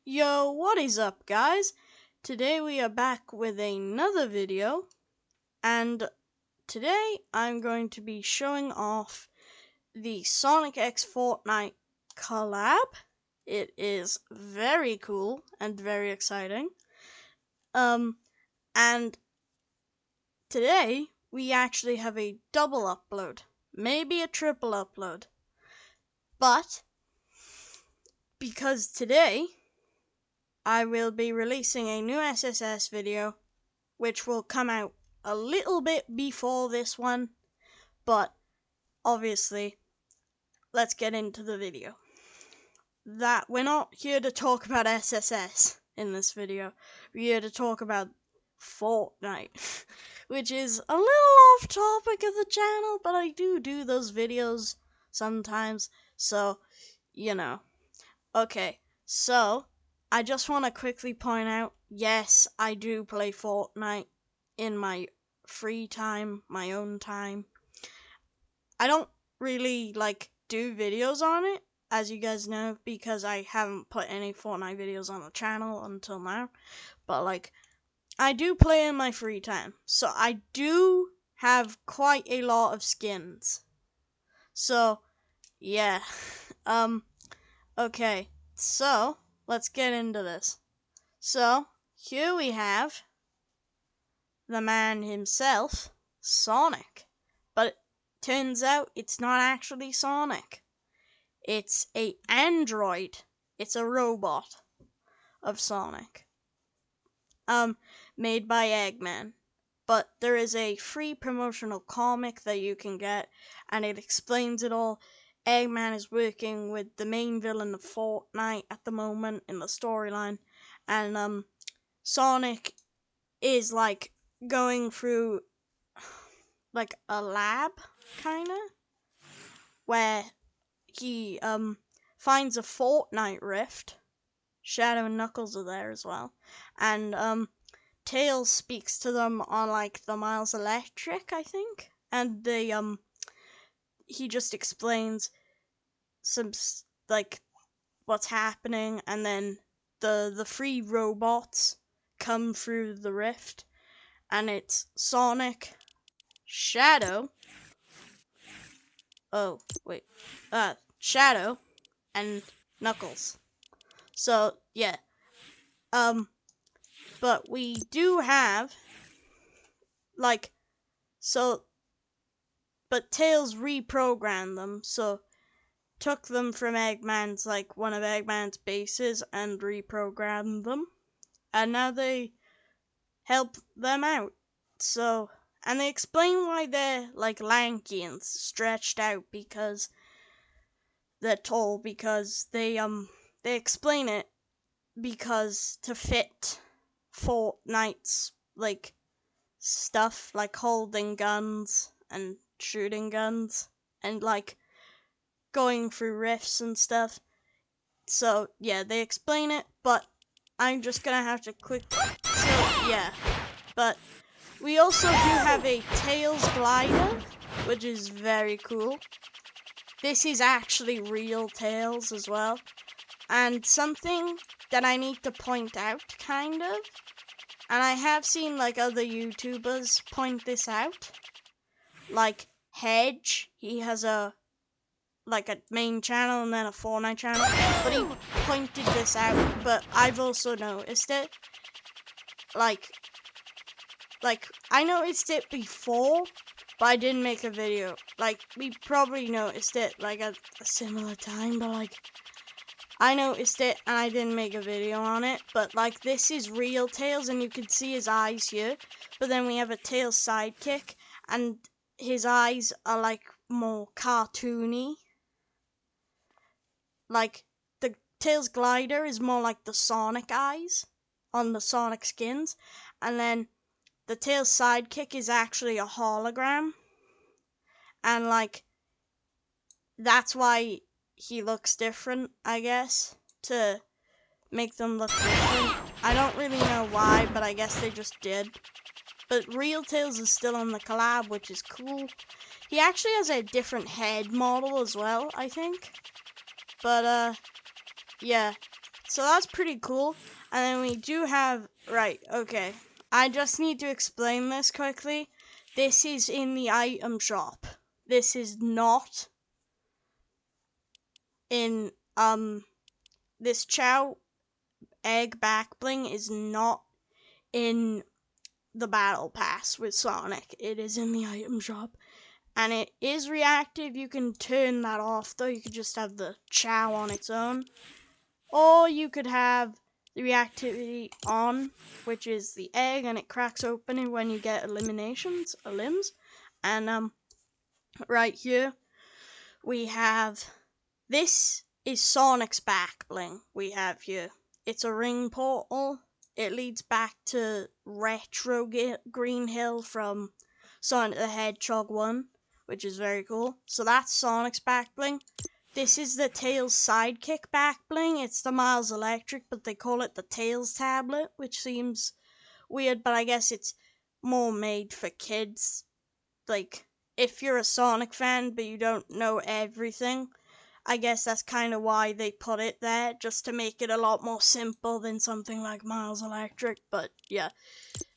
Yo, what is up, guys? Today we are back with another video, and today I'm going to be showing off the Sonic X Fortnite collab. It is very cool and very exciting. And today we actually have a double upload, maybe a triple upload, but because today I will be releasing a new SSS video, which will come out a little bit before this one, but obviously, let's get into the video. That we're not here to talk about SSS in this video. We're here to talk about Fortnite, which is a little off topic of the channel, but I do those videos sometimes, so, you know. Okay, so I just want to quickly point out, yes, I do play Fortnite in my free time, my own time. I don't really, do videos on it, as you guys know, because I haven't put any Fortnite videos on the channel until now. But, I do play in my free time, so I do have quite a lot of skins. So, yeah. Okay. So, let's get into this. So, here we have the man himself, Sonic. But it turns out it's not actually Sonic. It's an android. It's a robot of Sonic. Made by Eggman. But there is a free promotional comic that you can get, and it explains it all. Eggman is working with the main villain of Fortnite at the moment in the storyline, and Sonic is going through a lab kinda, where he finds a Fortnite rift. Shadow and Knuckles are there as well, and Tails speaks to them on the Miles Electric, I think, and he just explains some what's happening, and then the free robots come through the rift, and it's Sonic, Shadow, Shadow, and Knuckles. So yeah, but we do have but Tails reprogrammed them, so took them from Eggman's, one of Eggman's bases, and reprogrammed them, and now they help them out. So, and they explain why they're lanky and stretched out, because they're tall, because they explain it because to fit Fortnite's stuff, holding guns and shooting guns and going through rifts and stuff. So yeah, they explain it, but I'm just gonna have to yeah. But we also do have a Tails glider, which is very cool. This is actually real Tails as well. And something that I need to point out, kind of, and I have seen other YouTubers point this out, Hedge, he has a main channel and then a Fortnite channel, but he pointed this out, but I've also noticed it. I noticed it before, but I didn't make a video. We probably noticed it, at a similar time, but, I noticed it and I didn't make a video on it, but, this is real Tails, and you can see his eyes here, but then we have a Tails sidekick, and his eyes are, more cartoony. The Tails glider is more like the Sonic eyes on the Sonic skins, and then the Tails sidekick is actually a hologram, and, that's why he looks different, I guess, to make them look different. I don't really know why, but I guess they just did. But real Tails is still on the collab, which is cool. He actually has a different head model as well, I think. But, yeah. So that's pretty cool. And then we do have, right, okay. I just need to explain this quickly. This is in the item shop. This is not in, this Chow egg back bling is not in the battle pass with Sonic. It is in the item shop. And it is reactive. You can turn that off though. You could just have the Chow on its own. Or you could have the reactivity on, which is the egg, and it cracks open when you get eliminations, limbs. And right here we have, this is Sonic's back bling we have here. It's a ring portal. It leads back to Retro Green Hill from Sonic the Hedgehog 1, which is very cool. So that's Sonic's back bling. This is the Tails sidekick back bling. It's the Miles Electric, but they call it the Tails tablet, which seems weird, but I guess it's more made for kids. Like, if you're a Sonic fan, but you don't know everything, I guess that's kind of why they put it there, just to make it a lot more simple than something like Miles Electric, but yeah.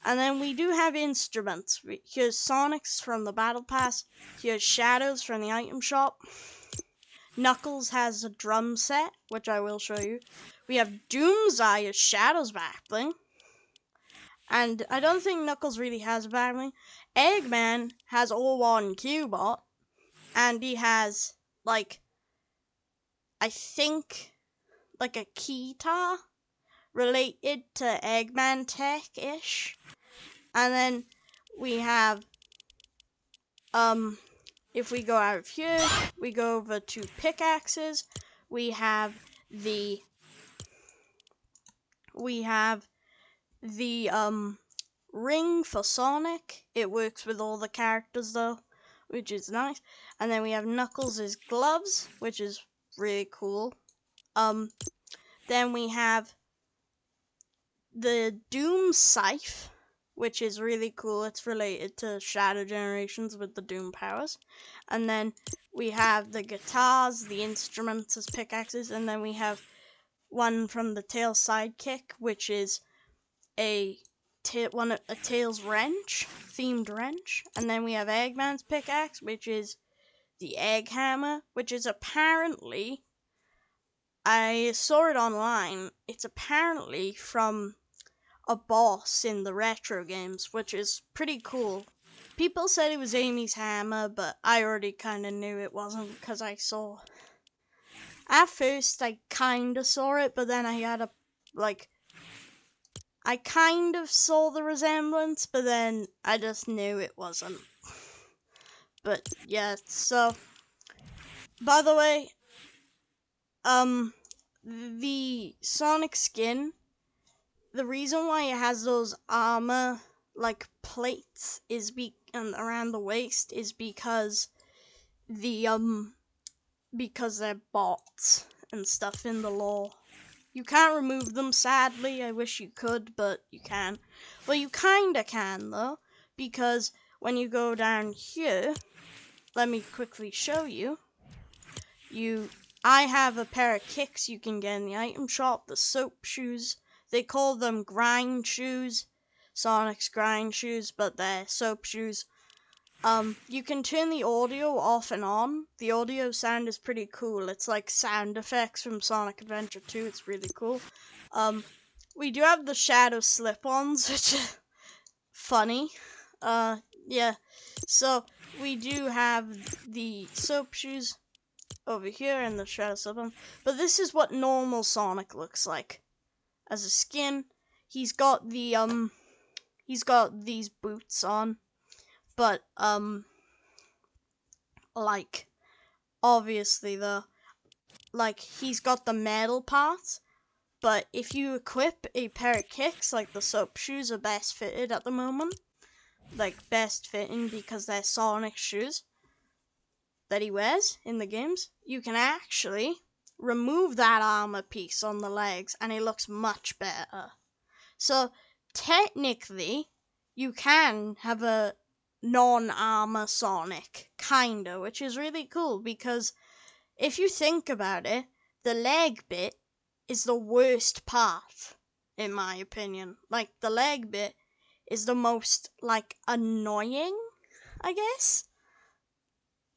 And then we do have instruments. Here's Sonic's from the Battle Pass. Here's Shadows from the item shop. Knuckles has a drum set, which I will show you. We have Doomseye as Shadow's back bling. And I don't think Knuckles really has a back bling. Eggman has all-one Cubot. And he has, like, I think, like a keytar related to Eggman tech-ish. And then we have, if we go out of here, we go over to pickaxes. We have the ring for Sonic. It works with all the characters though, which is nice. And then we have Knuckles' gloves, which is really cool. Then we have the Doom Scythe, which is really cool. It's related to Shadow Generations with the Doom powers. And then we have the guitars, the instruments as pickaxes, and then we have one from the Tails sidekick, which is a Tails wrench, themed wrench. And then we have Eggman's pickaxe, which is the Egg Hammer, which is apparently, I saw it online, it's apparently from a boss in the retro games, which is pretty cool. People said it was Amy's hammer, but I already kind of knew it wasn't, because I saw, at first I kind of saw it, but then I had a, like, I kind of saw the resemblance, but then I just knew it wasn't. But yeah, so, by the way, the Sonic skin, the reason why it has those armor, like, plates is around the waist is because because they're bots and stuff in the lore. You can't remove them, sadly. I wish you could, but you can't. Well, you kinda can, though, because when you go down here, let me quickly show you. I have a pair of kicks you can get in the item shop, the soap shoes. They call them grind shoes, Sonic's grind shoes, but they're soap shoes. You can turn the audio off and on. The audio sound is pretty cool. It's like sound effects from Sonic Adventure 2. It's really cool. We do have the Shadow slip-ons, which is funny. Yeah. So, we do have the soap shoes over here and the Shadow slip-ons. But this is what normal Sonic looks like. As a skin, he's got the, he's got these boots on. But, like, obviously, like, he's got the metal parts, but if you equip a pair of kicks, like the soap shoes are best fitted at the moment, like, best fitting because they're Sonic shoes that he wears in the games, you can actually remove that armor piece on the legs, and it looks much better. So, technically, you can have a non-armor Sonic, kinda, which is really cool, because if you think about it, the leg bit is the worst part, in my opinion. Like, the leg bit is the most, like, annoying, I guess.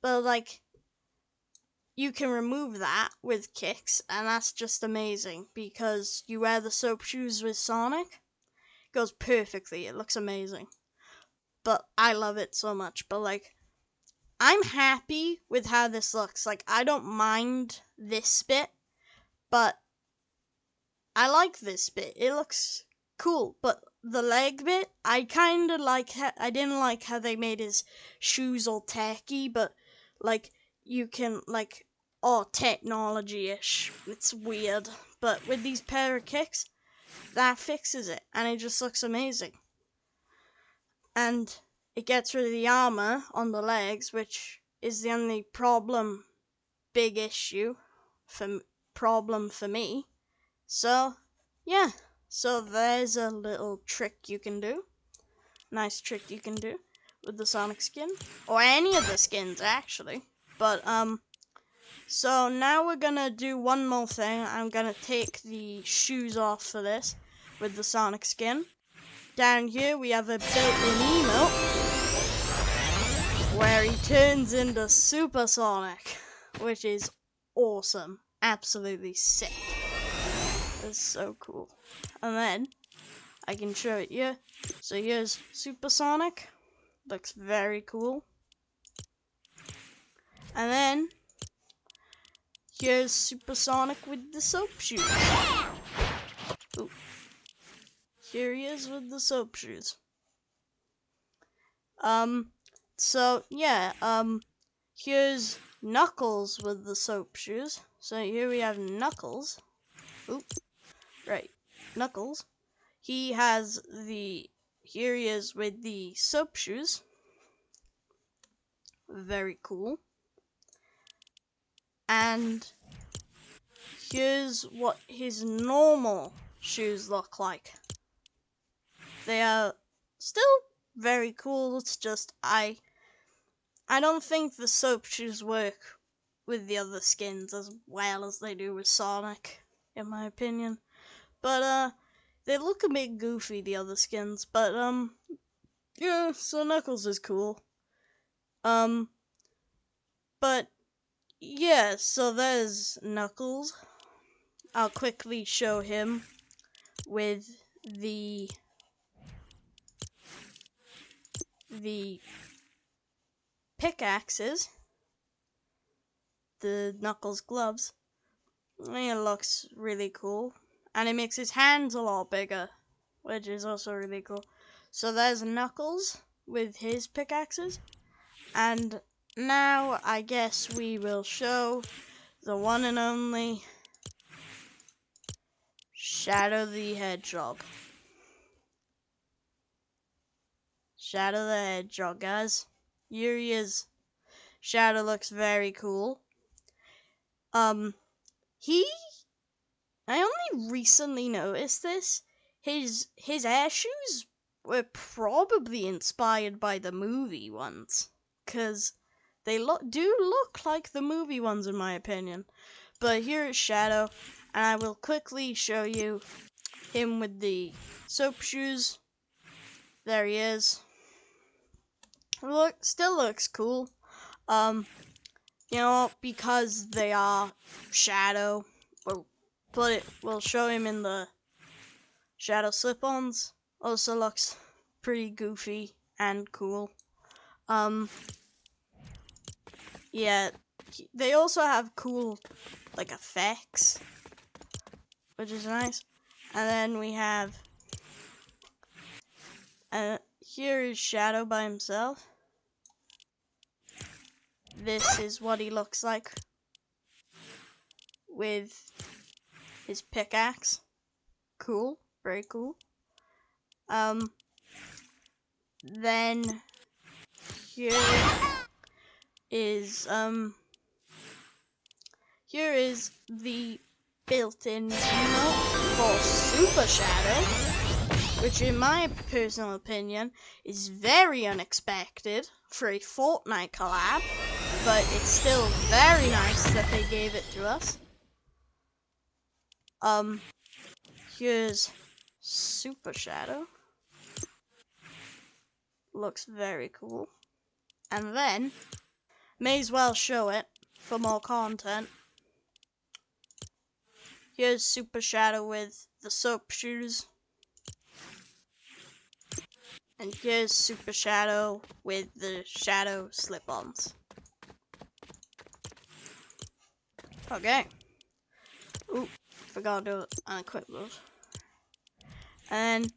But, like, you can remove that with kicks, and that's just amazing, because you wear the soap shoes with Sonic. It goes perfectly, it looks amazing. But I love it so much, but, like, I'm happy with how this looks. Like, I don't mind this bit, but I like this bit. It looks cool, but the leg bit, I kind of like. I didn't like how they made his shoes all tacky, but like you can like technology-ish. It's weird, but with these pair of kicks, that fixes it, and it just looks amazing. And it gets rid of the armor on the legs, which is the only big issue problem for me. So, yeah. So there's a little trick you can do. Nice trick you can do with the Sonic skin. Or any of the skins, actually. But, so now we're gonna do one more thing. I'm gonna take the shoes off for this with the Sonic skin. Down here we have a built-in emote where he turns into Super Sonic, which is awesome. Absolutely sick. That's so cool. And then I can show it you. So here's Super Sonic. Looks very cool. And then here's Super Sonic with the soap shoes. Ooh. Here he is with the soap shoes. So yeah, here's Knuckles with the soap shoes. So here we have Knuckles. Oop. Right. Knuckles. Here he is with the soap shoes. Very cool. And here's what his normal shoes look like. They are still very cool. It's just I don't think the soap shoes work with the other skins as well as they do with Sonic, in my opinion. But they look a bit goofy, the other skins, but yeah, so Knuckles is cool. But yeah, so there's Knuckles. I'll quickly show him with the pickaxes, the Knuckles gloves. It looks really cool, and it makes his hands a lot bigger, which is also really cool. So there's Knuckles with his pickaxes, and now I guess we will show the one and only Shadow the Hedgehog. Shadow the Hedgehog, guys. Here he is. Shadow looks very cool. I only recently noticed this. His air shoes were probably inspired by the movie ones, cause they do look like the movie ones in my opinion. But here is Shadow, and I will quickly show you him with the soap shoes. There he is. Still looks cool. You know, because they are Shadow, we'll show him in the Shadow slip-ons. Also looks pretty goofy and cool. Yeah, they also have cool, like, effects, which is nice. And then we have, here is Shadow by himself. This is what he looks like with his pickaxe. Cool, very cool. Then here is the built-in emote for Super Shadow, which in my personal opinion is very unexpected for a Fortnite collab, but it's still very nice that they gave it to us. Here's Super Shadow. Looks very cool. And then, may as well show it for more content. Here's Super Shadow with the soap shoes. And here's Super Shadow with the shadow slip-ons. Okay. Ooh, forgot to unequip those. And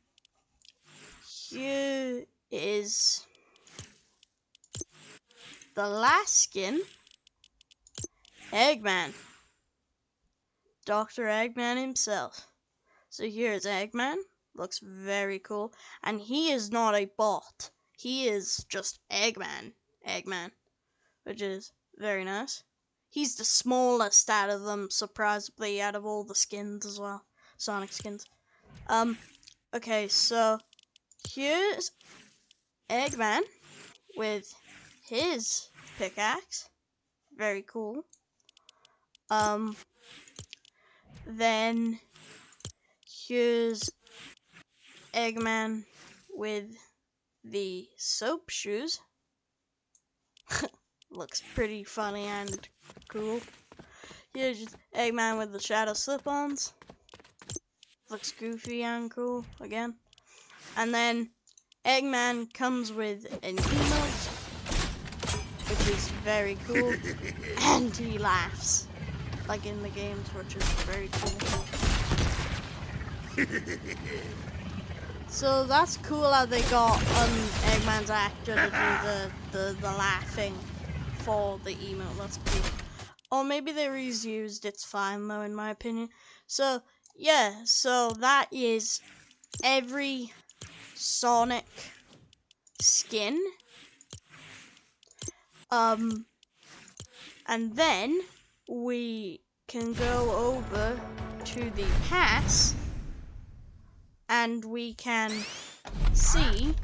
here is the last skin, Eggman. Dr. Eggman himself. So here's Eggman. Looks very cool. And he is not a bot. He is just Eggman. Which is very nice. He's the smallest out of them, surprisingly, out of all the skins as well. Sonic skins. Okay, so here's Eggman with his pickaxe. Very cool. Then here's Eggman with the soap shoes. Looks pretty funny and cool. Here's just Eggman with the shadow slip-ons. Looks goofy and cool again. And then Eggman comes with an emote, which is very cool. And he laughs, like in the games, which is very cool. So that's cool how they got Eggman's actor to do the laughing for the emote. That's cool. Or maybe they reused. It's fine though, in my opinion. So yeah, so that is every Sonic skin. And then we can go over to the pass. And we can see,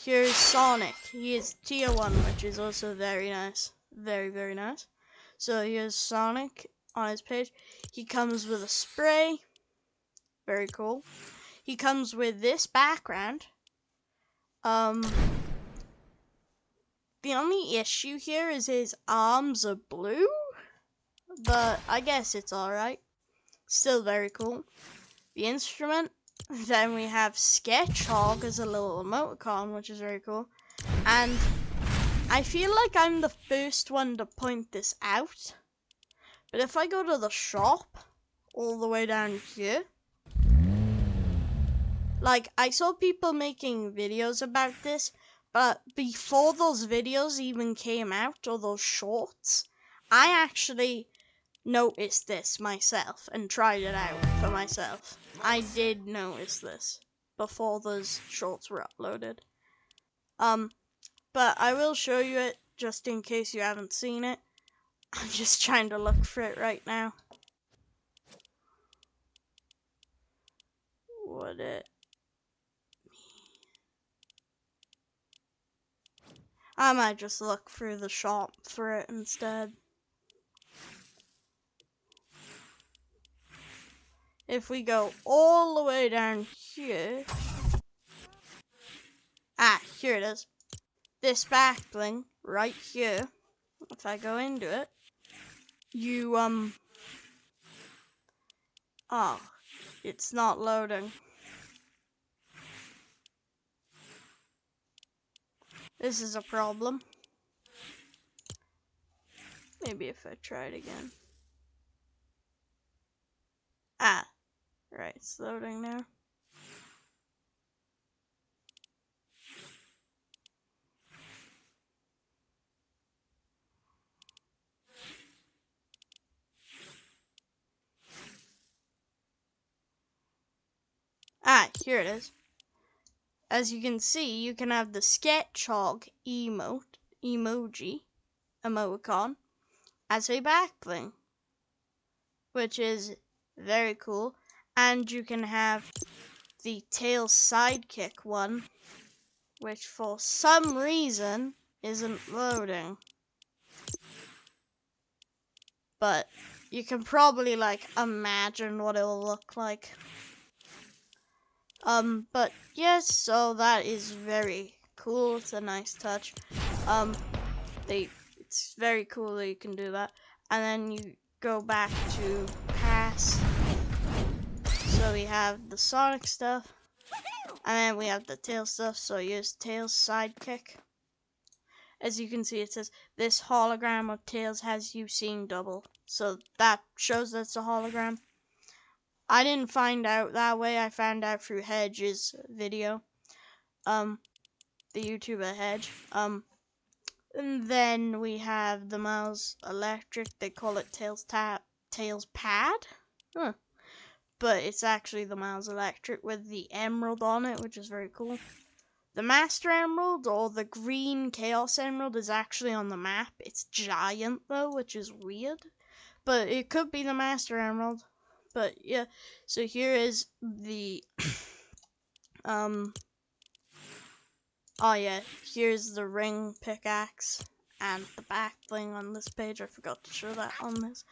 here's Sonic. He is tier 1, which is also very nice. Very, very nice. So here's Sonic on his page. He comes with a spray. Very cool. He comes with this background. The only issue here is his arms are blue. But I guess it's alright. Still very cool. The instrument. Then we have Sketchhog as a little emoticon, which is very cool. And I feel like I'm the first one to point this out. But if I go to the shop, all the way down here, like, I saw people making videos about this, but before those videos even came out, or those shorts, I actually noticed this myself and tried it out for myself. I did notice this before those shorts were uploaded. But I will show you it just in case you haven't seen it. I'm just trying to look for it right now. Would it? I might just look through the shop for it instead. If we go all the way down here. Ah, here it is. This back bling right here. If I go into it, you, oh, it's not loading. This is a problem. Maybe if I try it again. Ah, right, it's loading now. Ah, here it is. As you can see, you can have the Sketchhog emoticon as a backbling, which is very cool. And you can have the Tails sidekick one, which for some reason isn't loading. But you can probably like imagine what it'll look like. But yes, so that is very cool. It's a nice touch. It's very cool that you can do that. And then you go back to pass. So we have the Sonic stuff, and then we have the Tails stuff. So use Tails sidekick. As you can see, it says this hologram of Tails has you seeing double. So that shows that it's a hologram. I didn't find out that way. I found out through Hedge's video. The YouTuber Hedge. And then we have the mouse electric. They call it Tails Pad. Huh. But it's actually the mouse electric with the emerald on it, which is very cool. The Master Emerald, or the green Chaos Emerald, is actually on the map. It's giant though, which is weird. But it could be the Master Emerald. But yeah, so here is the oh yeah, here's the ring pickaxe and the back thing on this page. I forgot to show that on this.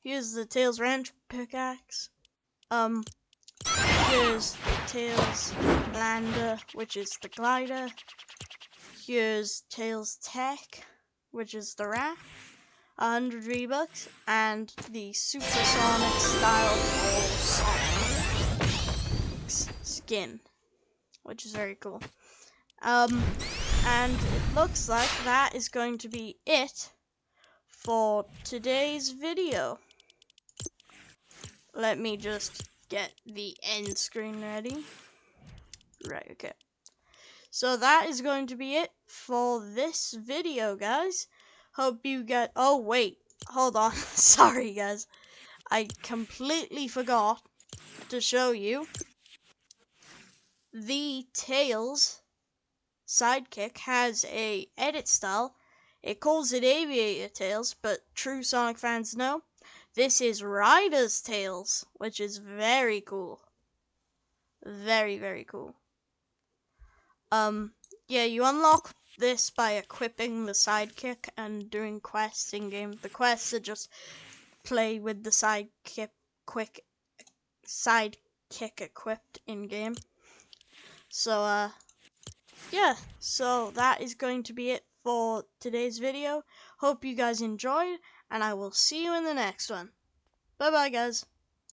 Here's the Tails Wrench pickaxe. Here's the Tails Lander, which is the glider. Here's Tails Tech, which is the raft. 100 V-Bucks, and the Supersonic style Sonic skin, which is very cool. And it looks like that is going to be it for today's video. Let me just get the end screen ready. Right, okay. So that is going to be it for this video, guys. Hope you get... Oh, wait. Hold on. Sorry, guys. I completely forgot to show you the Tails sidekick has a edit style. It calls it Aviator Tails, but true Sonic fans know this is Rider's Tails, which is very cool. Very, very cool. Yeah, you unlock this by equipping the sidekick and doing quests in game. The quests are just play with the sidekick equipped in game. So yeah, so that is going to be it for today's video. Hope you guys enjoyed, and I will see you in the next one. Bye bye, guys.